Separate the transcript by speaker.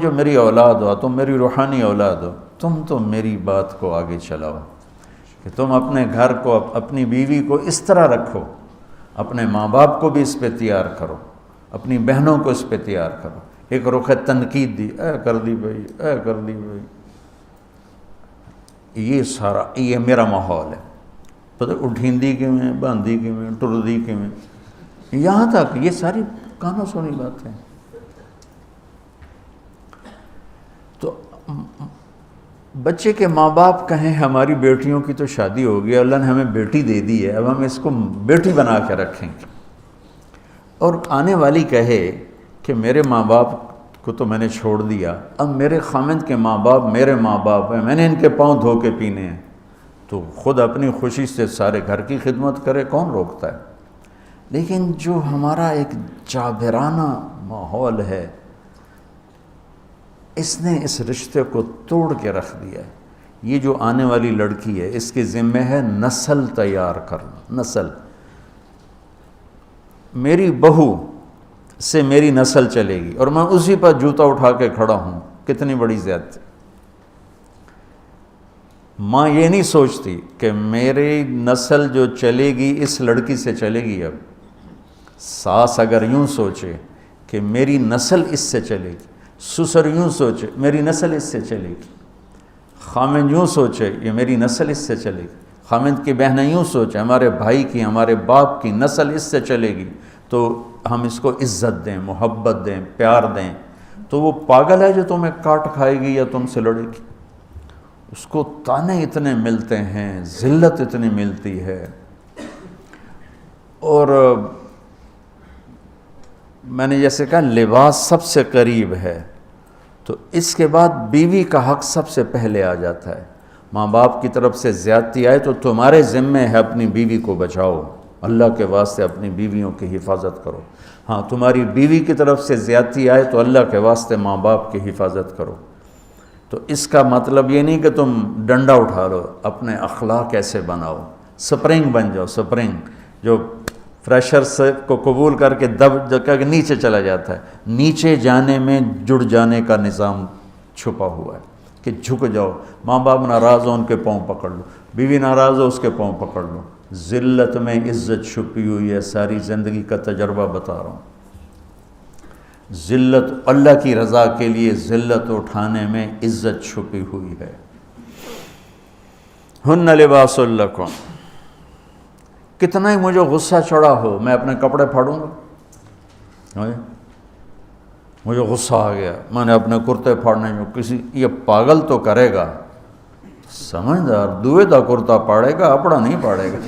Speaker 1: جو میری اولاد ہو، تم میری روحانی اولاد ہو، تم تو میری بات کو آگے چلاؤ کہ تم اپنے گھر کو، اپنی بیوی کو اس طرح رکھو، اپنے ماں باپ کو بھی اس پہ تیار کرو، اپنی بہنوں کو اس پہ تیار کرو۔ ایک رخ تنقید دی، اے کر دی بھائی، اے کر دی بھائی، یہ سارا یہ میرا ماحول ہے۔ پتہ اٹھیندی کیویں، باندھی کیویں، ٹردی کیویں، یہاں تک یہ ساری کانوں سنی باتیں۔ تو بچے کے ماں باپ کہیں ہماری بیٹیوں کی تو شادی ہو گئی، اللہ نے ہمیں بیٹی دے دی ہے، اب ہم اس کو بیٹی بنا کے رکھیں گے، اور آنے والی کہے کہ میرے ماں باپ کو تو میں نے چھوڑ دیا، اب میرے خامند کے ماں باپ میرے ماں باپ ہیں، میں نے ان کے پاؤں دھو کے پینے ہیں، تو خود اپنی خوشی سے سارے گھر کی خدمت کرے، کون روکتا ہے؟ لیکن جو ہمارا ایک جابرانہ ماحول ہے، اس نے اس رشتے کو توڑ کے رکھ دیا ہے۔ یہ جو آنے والی لڑکی ہے، اس کے ذمہ ہے نسل تیار کرنا، نسل۔ میری بہو سے میری نسل چلے گی اور میں اسی پر جوتا اٹھا کے کھڑا ہوں، کتنی بڑی زیادتی۔ ماں یہ نہیں سوچتی کہ میری نسل جو چلے گی اس لڑکی سے چلے گی۔ اب ساس اگر یوں سوچے کہ میری نسل اس سے چلے گی، سسر یوں سوچے میری نسل اس سے چلے گی، خامند یوں سوچے یہ میری نسل اس سے چلے گی، خامند کی بہنیں یوں سوچیں ہمارے بھائی کی، ہمارے باپ کی نسل اس سے چلے گی، تو ہم اس کو عزت دیں، محبت دیں، پیار دیں۔ تو وہ پاگل ہے جو تمہیں کاٹ کھائے گی یا تم سے لڑے گی؟ اس کو تانے اتنے ملتے ہیں، ذلت اتنی ملتی ہے۔ اور میں نے جیسے کہا لباس سب سے قریب ہے، تو اس کے بعد بیوی کا حق سب سے پہلے آ جاتا ہے۔ ماں باپ کی طرف سے زیادتی آئے تو تمہارے ذمہ ہے اپنی بیوی کو بچاؤ، اللہ کے واسطے اپنی بیویوں کی حفاظت کرو۔ ہاں تمہاری بیوی کی طرف سے زیادتی آئے تو اللہ کے واسطے ماں باپ کی حفاظت کرو۔ تو اس کا مطلب یہ نہیں کہ تم ڈنڈا اٹھا لو، اپنے اخلاق ایسے بناؤ، سپرنگ بن جاؤ، سپرنگ جو فریشر سے کو قبول کر کے دب کر کے نیچے چلا جاتا ہے۔ نیچے جانے میں جڑ جانے کا نظام چھپا ہوا ہے کہ جھک جاؤ، ماں باپ ناراض ہو ان کے پاؤں پکڑ لو، بیوی ناراض ہو اس کے پاؤں پکڑ لو۔ ذلت میں عزت چھپی ہوئی ہے، ساری زندگی کا تجربہ بتا رہا ہوں۔ ذلت اللہ کی رضا کے لیے ذلت اٹھانے میں عزت چھپی ہوئی ہے۔ ہن لباس لکم، کتنا ہی مجھے غصہ چڑھا ہو میں اپنے کپڑے پھاڑوں گا، مجھے غصہ آ گیا میں نے اپنے کرتے پھاڑنے میں، کسی یہ پاگل تو کرے گا، سمجھدار دوئے دا کرتا پاڑے گا، اپنا نہیں پاڑے گا۔